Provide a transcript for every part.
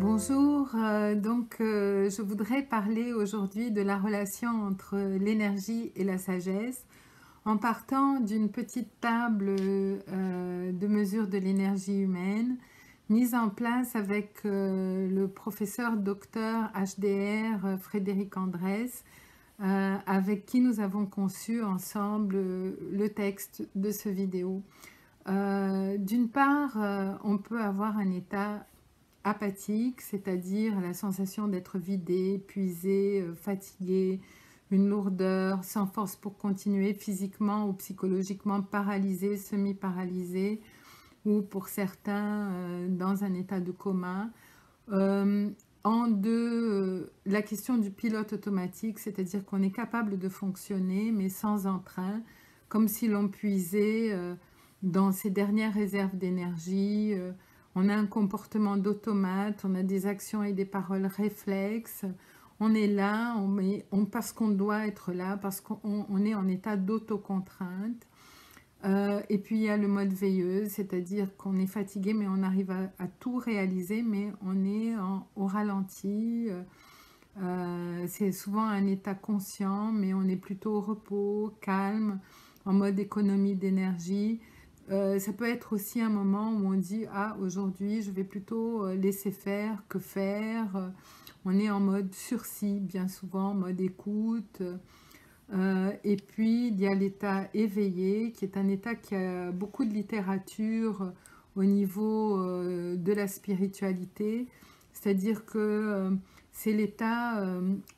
Bonjour, je voudrais parler aujourd'hui de la relation entre l'énergie et la sagesse en partant d'une petite table de mesure de l'énergie humaine mise en place avec le professeur docteur HDR Frédéric Andrès, avec qui nous avons conçu ensemble le texte de ce vidéo. D'une part, on peut avoir un état apathique, c'est-à-dire la sensation d'être vidé, épuisé, fatigué, une lourdeur, sans force pour continuer, physiquement ou psychologiquement paralysé, semi-paralysé, ou pour certains dans un état de coma. Euh, la question du pilote automatique, c'est-à-dire qu'on est capable de fonctionner, mais sans entrain, comme si l'on puisait dans ses dernières réserves d'énergie. On a un comportement d'automate, on a des actions et des paroles réflexes. On est là, parce qu'on doit être là, parce qu'on est en état d'autocontrainte. Et puis il y a le mode veilleuse, c'est-à-dire qu'on est fatigué, mais on arrive à tout réaliser, mais on est au ralenti. C'est souvent un état conscient, mais on est plutôt au repos, calme, en mode économie d'énergie. Ça peut être aussi un moment où on dit ah, aujourd'hui je vais plutôt laisser faire que faire. On est en mode sursis, bien souvent, en mode écoute. Et puis, il y a l'état éveillé, qui est un état qui a beaucoup de littérature au niveau de la spiritualité. C'est-à-dire que c'est l'état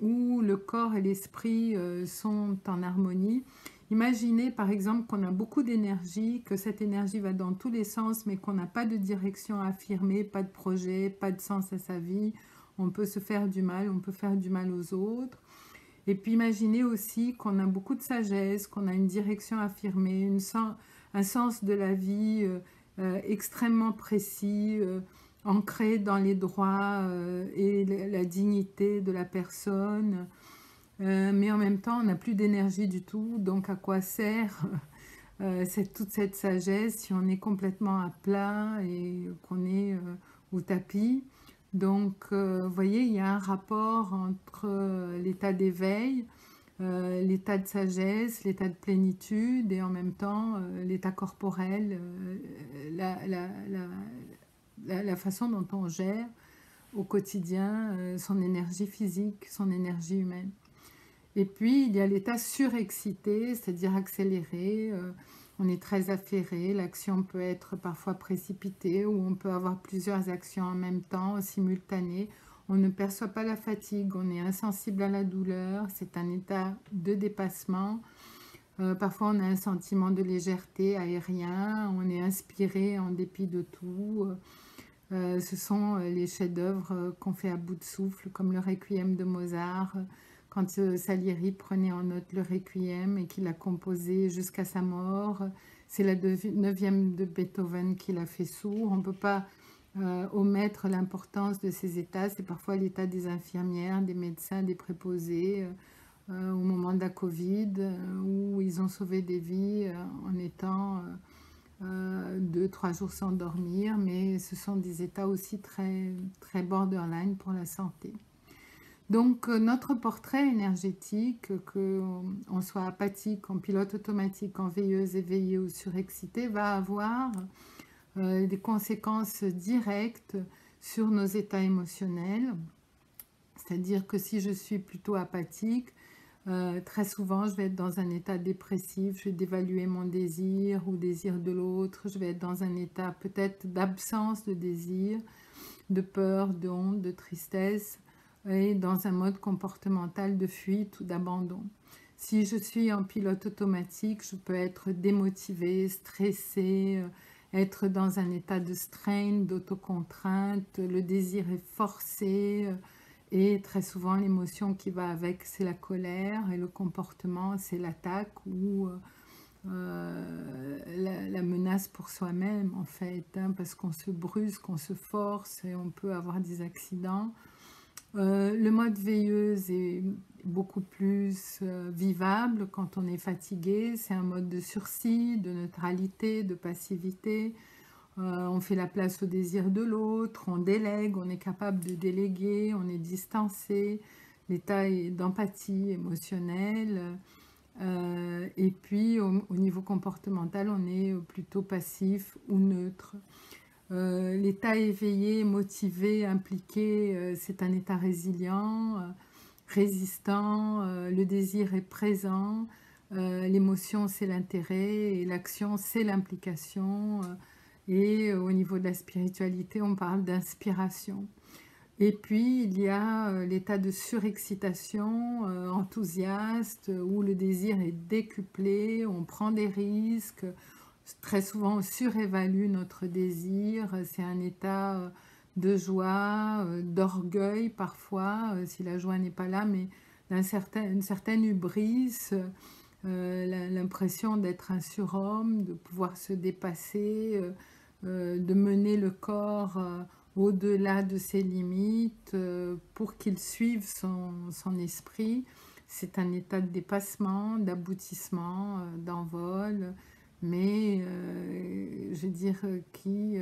où le corps et l'esprit sont en harmonie. Imaginez par exemple qu'on a beaucoup d'énergie, que cette énergie va dans tous les sens, mais qu'on n'a pas de direction affirmée, pas de projet, pas de sens à sa vie. On peut se faire du mal, on peut faire du mal aux autres. Et puis imaginez aussi qu'on a beaucoup de sagesse, qu'on a une direction affirmée, un sens de la vie extrêmement précis, ancré dans les droits et la dignité de la personne. Mais en même temps, on n'a plus d'énergie du tout, donc à quoi sert toute cette sagesse si on est complètement à plat et qu'on est au tapis? Donc, vous voyez, il y a un rapport entre l'état d'éveil, l'état de sagesse, l'état de plénitude et en même temps l'état corporel, la, la, la, la façon dont on gère au quotidien son énergie physique, son énergie humaine. Et puis, il y a l'état surexcité, c'est-à-dire accéléré. On est très affairé, l'action peut être parfois précipitée ou on peut avoir plusieurs actions en même temps, simultanées. On ne perçoit pas la fatigue, on est insensible à la douleur, c'est un état de dépassement. Parfois, on a un sentiment de légèreté aérien, on est inspiré en dépit de tout. Ce sont les chefs-d'œuvre qu'on fait à bout de souffle, comme le Requiem de Mozart, quand Salieri prenait en note le Requiem et qu'il a composé jusqu'à sa mort. C'est la neuvième de Beethoven qui l'a fait sourd. On ne peut pas omettre l'importance de ces états. C'est parfois l'état des infirmières, des médecins, des préposés au moment de la Covid, où ils ont sauvé des vies en étant 2, 3 jours sans dormir, mais ce sont des états aussi très, très borderline pour la santé. Donc notre portrait énergétique, qu'on soit apathique, en pilote automatique, en veilleuse, éveillée ou surexcité, va avoir des conséquences directes sur nos états émotionnels. C'est-à-dire que si je suis plutôt apathique, très souvent, je vais être dans un état dépressif, je vais dévaluer mon désir ou le désir de l'autre, je vais être dans un état peut-être d'absence de désir, de peur, de honte, de tristesse, et dans un mode comportemental de fuite ou d'abandon. Si je suis en pilote automatique, je peux être démotivée, stressée, être dans un état de strain, d'autocontrainte, le désir est forcé, et très souvent, l'émotion qui va avec, c'est la colère, et le comportement, c'est l'attaque ou la menace pour soi-même, en fait, hein, parce qu'on se brusque, qu'on se force, et on peut avoir des accidents. Le mode veilleuse est beaucoup plus vivable quand on est fatigué. C'est un mode de sursis, de neutralité, de passivité. On fait la place au désir de l'autre, on délègue, on est capable de déléguer, on est distancé, l'état d'empathie émotionnelle. Et puis au niveau comportemental, on est plutôt passif ou neutre. L'état éveillé, motivé, impliqué, c'est un état résilient, résistant, le désir est présent, l'émotion c'est l'intérêt et l'action c'est l'implication. Et au niveau de la spiritualité, on parle d'inspiration. Et puis, il y a l'état de surexcitation, enthousiaste, où le désir est décuplé, on prend des risques. Très souvent, on surévalue notre désir. C'est un état de joie, d'orgueil parfois, si la joie n'est pas là, mais une certaine hubris, l'impression d'être un surhomme, de pouvoir se dépasser, de mener le corps au-delà de ses limites pour qu'il suive son esprit. C'est un état de dépassement, d'aboutissement, d'envol, mais je veux dire qui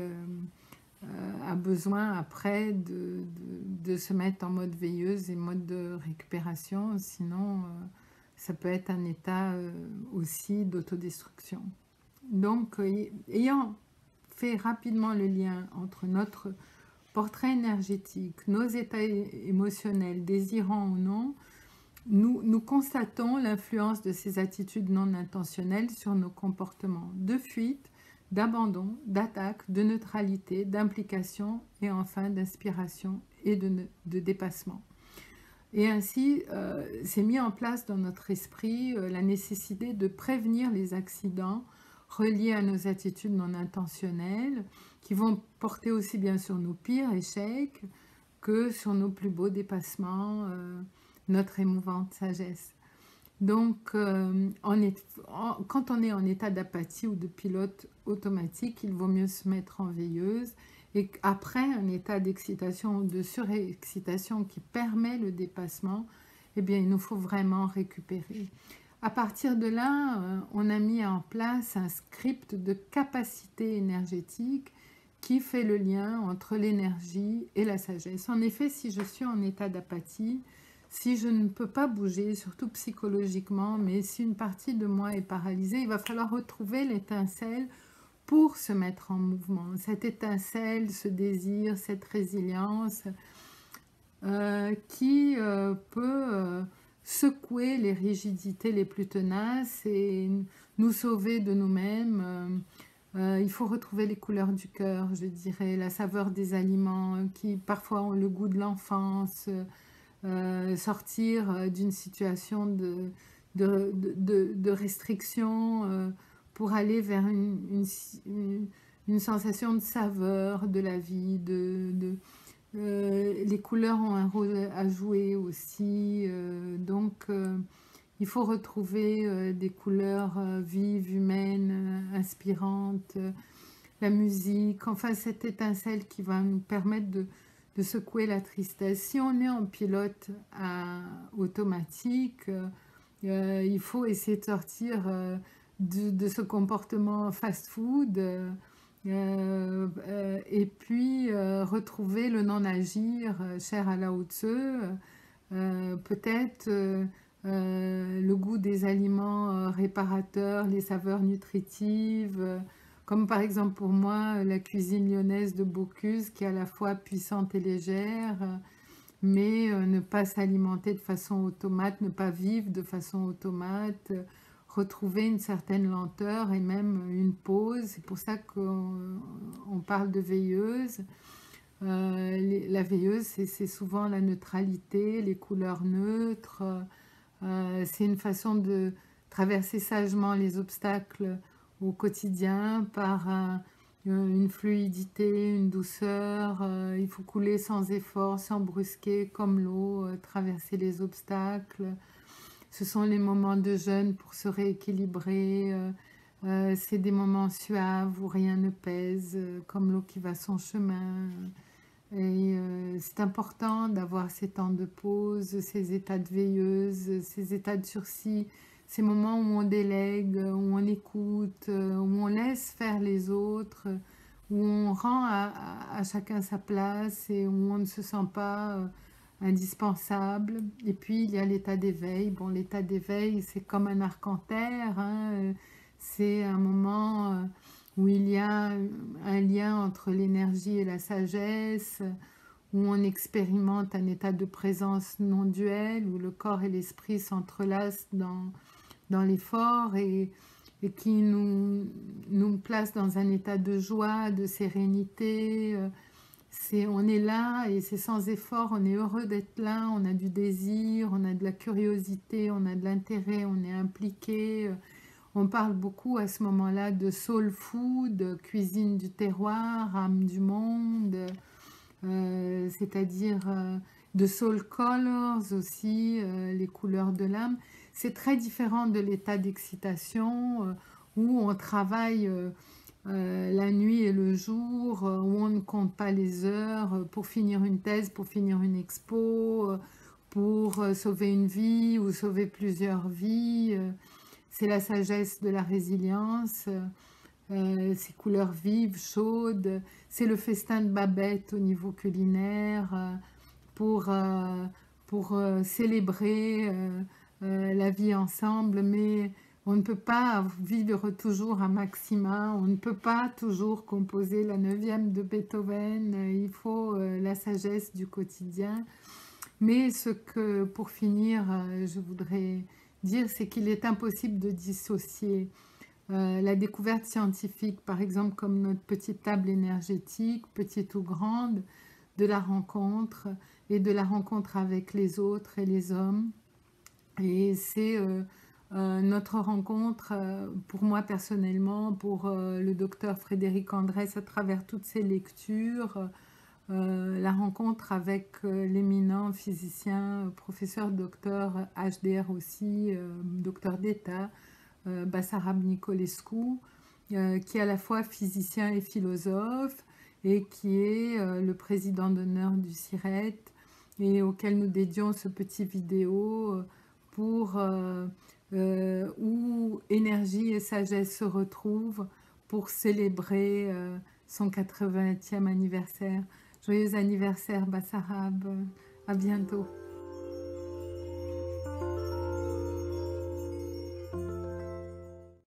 a besoin après de se mettre en mode veilleuse et mode de récupération, sinon ça peut être un état aussi d'autodestruction. Donc, ayant fait rapidement le lien entre notre portrait énergétique, nos états émotionnels, désirants ou non, nous constatons l'influence de ces attitudes non intentionnelles sur nos comportements de fuite, d'abandon, d'attaque, de neutralité, d'implication et enfin d'inspiration et de dépassement. Et ainsi, s'est mis en place dans notre esprit la nécessité de prévenir les accidents reliés à nos attitudes non intentionnelles, qui vont porter aussi bien sur nos pires échecs que sur nos plus beaux dépassements, notre émouvante sagesse. Donc, quand on est en état d'apathie ou de pilote automatique, il vaut mieux se mettre en veilleuse. Et après un état d'excitation ou de surexcitation qui permet le dépassement, eh bien, il nous faut vraiment récupérer. À partir de là, on a mis en place un script de capacité énergétique qui fait le lien entre l'énergie et la sagesse. En effet, si je suis en état d'apathie, si je ne peux pas bouger, surtout psychologiquement, mais si une partie de moi est paralysée, il va falloir retrouver l'étincelle pour se mettre en mouvement. Cette étincelle, ce désir, cette résilience qui peut secouer les rigidités les plus tenaces et nous sauver de nous-mêmes. Il faut retrouver les couleurs du cœur, je dirais, la saveur des aliments qui parfois ont le goût de l'enfance, sortir d'une situation de restriction pour aller vers une sensation de saveur de la vie. Les couleurs ont un rôle à jouer aussi, donc il faut retrouver des couleurs vives, humaines, inspirantes, la musique, enfin cette étincelle qui va nous permettre de secouer la tristesse. Si on est en pilote automatique, il faut essayer de sortir de ce comportement fast-food et puis retrouver le non-agir cher à Lao Tzu, peut-être le goût des aliments réparateurs, les saveurs nutritives, comme par exemple pour moi la cuisine lyonnaise de Bocuse qui est à la fois puissante et légère, mais ne pas s'alimenter de façon automate, ne pas vivre de façon automate, retrouver une certaine lenteur et même une pause. C'est pour ça qu'on parle de veilleuse. La veilleuse, c'est souvent la neutralité, les couleurs neutres. C'est une façon de traverser sagement les obstacles au quotidien par une fluidité, une douceur. Il faut couler sans effort, sans brusquer, comme l'eau, traverser les obstacles. Ce sont les moments de jeûne pour se rééquilibrer. C'est des moments suaves où rien ne pèse, comme l'eau qui va son chemin. Et c'est important d'avoir ces temps de pause, ces états de veilleuse, ces états de sursis, ces moments où on délègue, où on écoute, où on laisse faire les autres, où on rend à chacun sa place et où on ne se sent pas indispensable. Et puis il y a l'état d'éveil. Bon, l'état d'éveil, c'est comme un arc-en-terre, hein, c'est un moment où il y a un lien entre l'énergie et la sagesse, où on expérimente un état de présence non duel, où le corps et l'esprit s'entrelacent dans l'effort et qui nous place dans un état de joie, de sérénité. On est là et c'est sans effort, on est heureux d'être là, on a du désir, on a de la curiosité, on a de l'intérêt, on est impliqué. On parle beaucoup à ce moment-là de soul food, cuisine du terroir, âme du monde, c'est-à-dire de soul colors aussi, les couleurs de l'âme. C'est très différent de l'état d'excitation où on travaille la nuit et le jour, où on ne compte pas les heures pour finir une thèse, pour finir une expo, pour sauver une vie ou sauver plusieurs vies. C'est la sagesse de la résilience, ces couleurs vives, chaudes. C'est le festin de Babette au niveau culinaire pour, euh, pour célébrer la vie ensemble, mais on ne peut pas vivre toujours à maxima, on ne peut pas toujours composer la neuvième de Beethoven, il faut la sagesse du quotidien. Mais ce que, pour finir, je voudrais dire, c'est qu'il est impossible de dissocier la découverte scientifique, par exemple comme notre petite table énergétique, petite ou grande, de la rencontre et de la rencontre avec les autres et les hommes. Et c'est notre rencontre, pour moi personnellement, pour le docteur Frédéric Andrès à travers toutes ses lectures, la rencontre avec l'éminent physicien, professeur docteur HDR aussi, docteur d'État, Bassarab Nicolescu, qui est à la fois physicien et philosophe, et qui est le président d'honneur du CIRET, et auquel nous dédions ce petit vidéo pour où énergie et sagesse se retrouvent pour célébrer son 80e anniversaire. Joyeux anniversaire Bassarab, à bientôt.